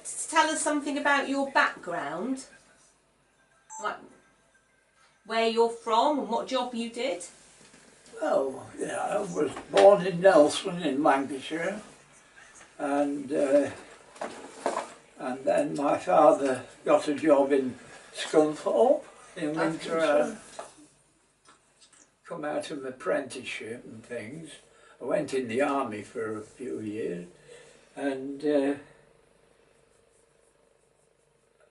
to tell us something about your background? Like where you're from and what job you did? Well, yeah, I was born in Nelson in Lancashire, and then my father got a job in Scunthorpe in Winter. Come out of an apprenticeship and things. I went in the army for a few years and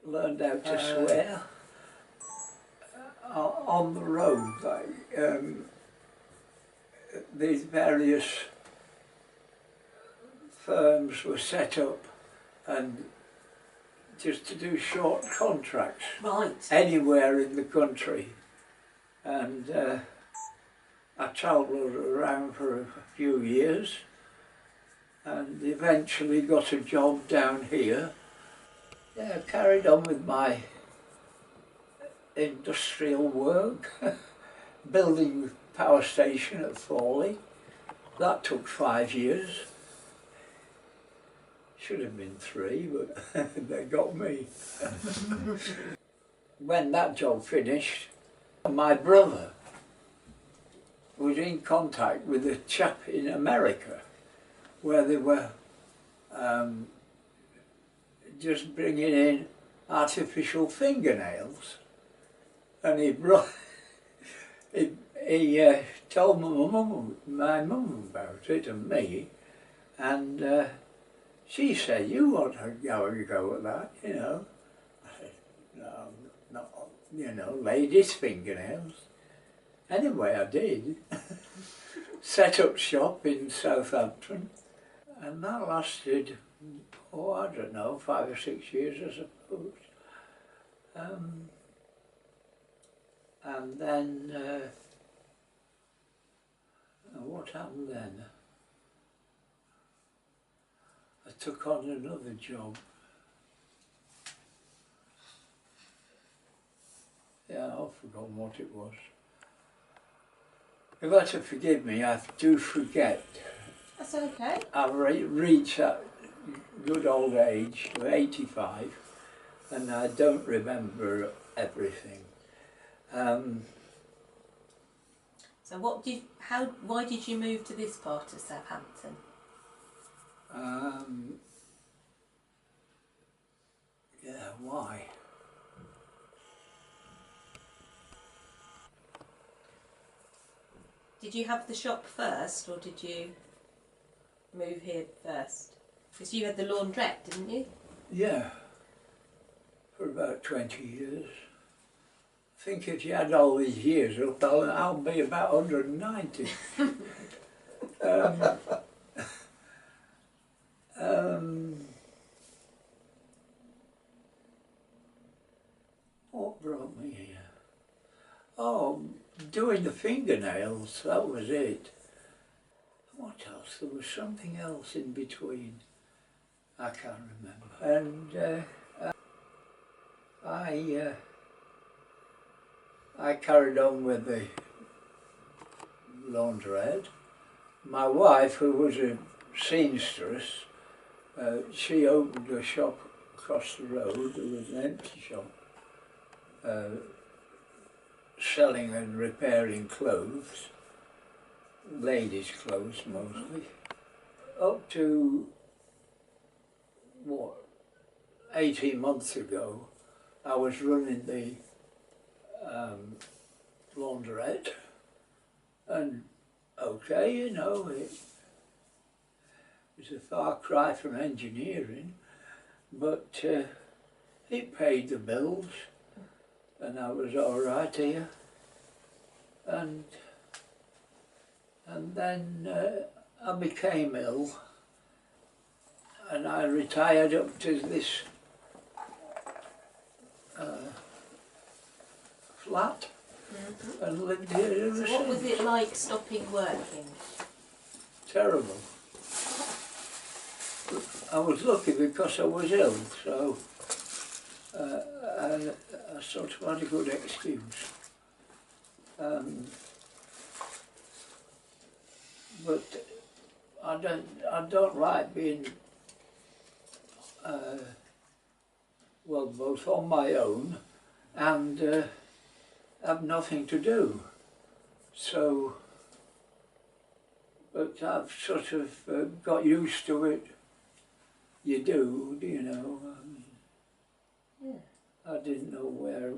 learned how to swear on the road. Like, these various firms were set up and just to do short contracts anywhere in the country, and I travelled around for a few years and eventually got a job down here. Yeah, I carried on with my industrial work, building the power station at Thorley. That took 5 years. Should have been 3, but they got me. When that job finished, my brother was in contact with a chap in America where they were just bringing in artificial fingernails, and he told my mum about it and me, and she said, "You ought to go at that, you know." I said, "No, not, you know, ladies' fingernails." Anyway, I did. Set up shop in Southampton, and that lasted, oh, I don't know, 5 or 6 years, I suppose. And then, what happened then? I took on another job. Yeah, I've forgotten what it was. You've got to forgive me, I do forget. That's okay. I've reached that good old age of 85 and I don't remember everything. So why did you move to this part of Southampton? Yeah, why? Did you have the shop first, or did you move here first? Because you had the laundrette, didn't you? Yeah, for about 20 years. I think if you had all these years up, I'll be about 190. What brought me here? Oh, doing the fingernails, that was it. What else? There was something else in between. I can't remember. And I carried on with the laundrette. My wife, who was a seamstress, she opened a shop across the road. It was an empty shop, selling and repairing clothes, ladies' clothes mostly. Up to, what, 18 months ago, I was running the laundrette, and okay, you know, it was a far cry from engineering, but it paid the bills, and I was all right here. And then I became ill, and I retired up to this flat and lived here ever since. So what was it like stopping working? Terrible. I was lucky because I was ill, so I sort of had a good excuse. But I don't like being well, both on my own and have nothing to do. So, but I've sort of got used to it. You do, you know. Yeah. I didn't know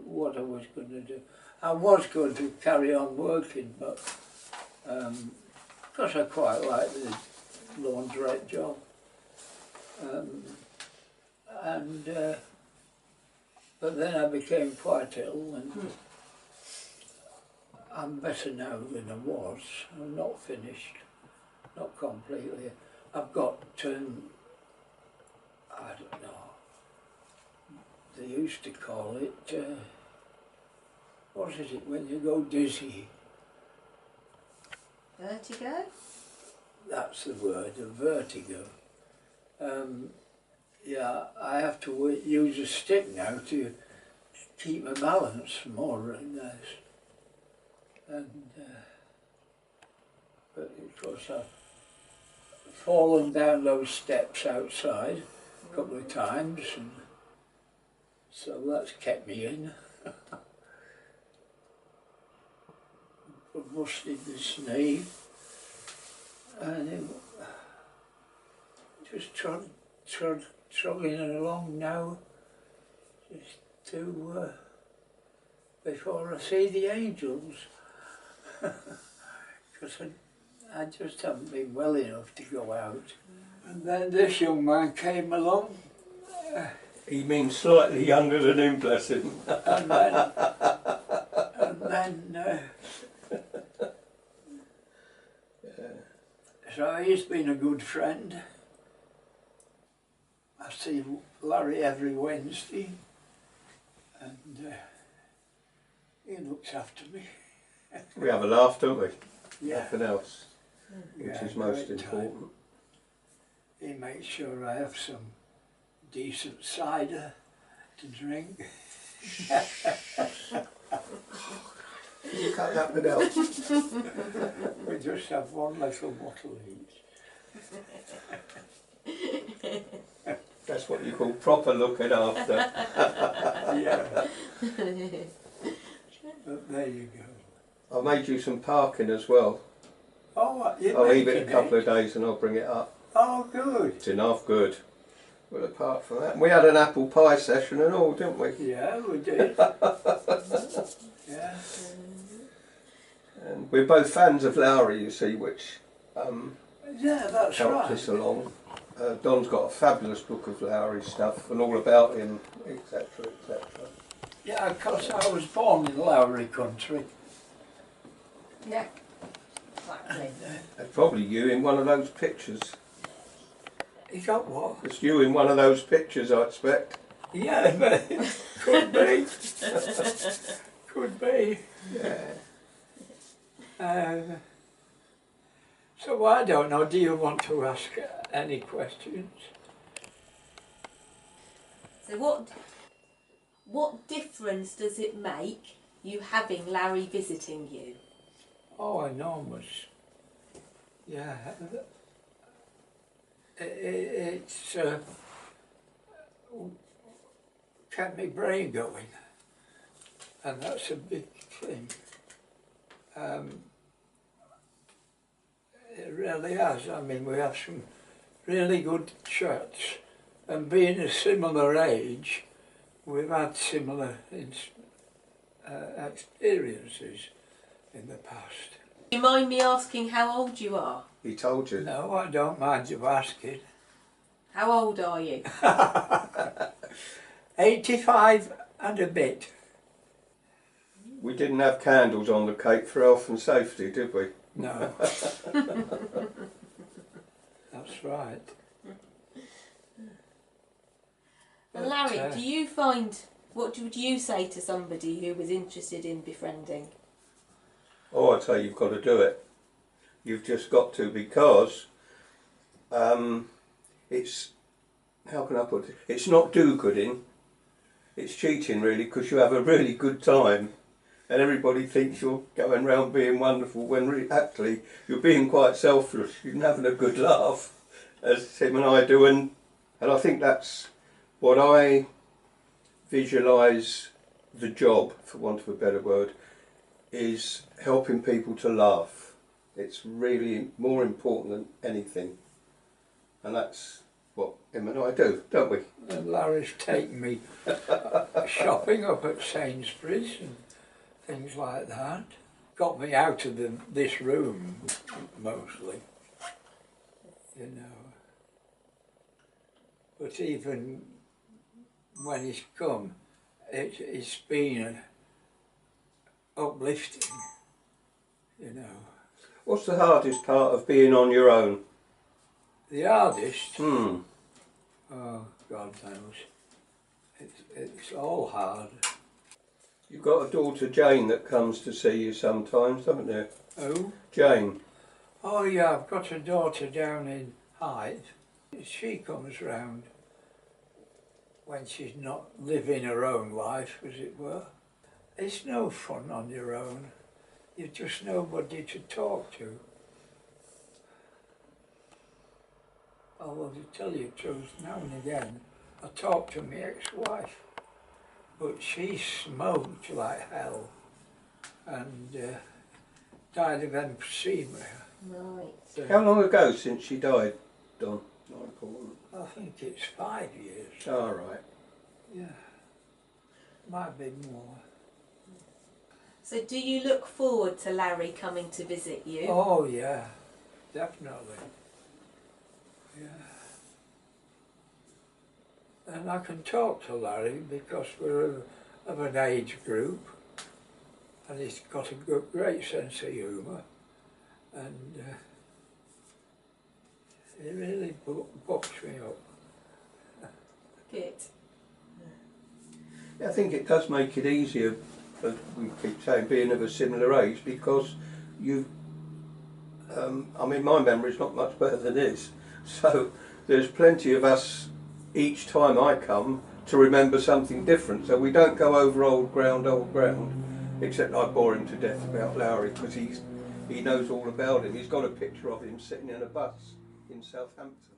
what I was going to do. I was going to carry on working, but because I quite like the laundrette job. But then I became quite ill, and I'm better now than I was. I'm not finished, not completely. I've got, I don't know, they used to call it, what is it when you go dizzy? Vertigo? That's the word, a vertigo. Yeah, I have to use a stick now to keep my balance, more or less. And, but of course I've fallen down those steps outside a couple of times, and so that's kept me in. Busted this knee, and it just trudging along now, just to before I see the angels, because I just haven't been well enough to go out. And then this young man came along. He means slightly younger than him, bless him. And then so he's been a good friend. I see Larry every Wednesday, and he looks after me. We have a laugh, don't we? Yeah. Nothing else, which Yeah, is most great important. time. He makes sure I have some decent cider to drink. Can you cut that bit out? We just have one little bottle each. That's what you call proper looking after. Yeah. But there you go. I made you some parking as well. Oh, you're I'll leave it a making couple of days and I'll bring it up. Oh, good. It's enough good. Well, apart from that, we had an apple pie session and all, didn't we? Yeah, we did. Yeah. And we're both fans of Lowry, you see, which Yeah, that's helped right. us along. Don's got a fabulous book of Lowry stuff and all about him, etc., etc. Yeah, because I was born in Lowry country. Yeah. Exactly. It's probably you in one of those pictures. He got what? It's you in one of those pictures, I expect. Yeah, but could be. Could be. Yeah. So I don't know, do you want to ask any questions? So what difference does it make you having Larry visiting you? Oh, enormous. Yeah. It's kept my brain going, and that's a big thing. It really has. I mean, we have some really good chats, and being a similar age, we've had similar experiences in the past. Do you mind me asking how old you are? He told you. No, I don't mind you asking. How old are you? 85 and a bit. We didn't have candles on the cake for health and safety, did we? No. That's right. And Larry, do you find, what would you say to somebody who was interested in befriending? Oh, I'd say you've got to do it. You've just got to, because it's, how can I put it? It's not do-gooding. It's cheating, really, because you have a really good time. And everybody thinks you're going round being wonderful when really, actually you're being quite selfless. You're having a good laugh, as Tim and I do, and I think that's what I visualise the job, for want of a better word, is helping people to laugh. It's really more important than anything. And that's what Em and I do, don't we? And Larry's taken me shopping up at Sainsbury's and things like that. Got me out of this room, mostly, you know. But even when he's come, it's been uplifting, you know. What's the hardest part of being on your own? The hardest? Hmm. Oh, God knows. It's all hard. You've got a daughter, Jane, that comes to see you sometimes, haven't you? Who? Jane. Oh yeah, I've got a daughter down in Hythe. She comes round when she's not living her own life, as it were. It's no fun on your own. You've just nobody to talk to. Although to tell you the truth, now and again, I talk to my ex-wife, but she smoked like hell and died of emphysema. Right. How long ago since she died, Don? Not important. I think it's 5 years. All right. Yeah, might be more. So do you look forward to Larry coming to visit you? Oh yeah, definitely. Yeah. And I can talk to Larry because we're of an age group and he's got a great sense of humour and he really bucks me up. Good. I think it does make it easier, as we keep saying, being of a similar age, because you, I mean, my memory's not much better than his, so there's plenty of us each time I come to remember something different, so we don't go over old ground, except I bore him to death about Lowry, because he knows all about him. He's got a picture of him sitting in a bus in Southampton.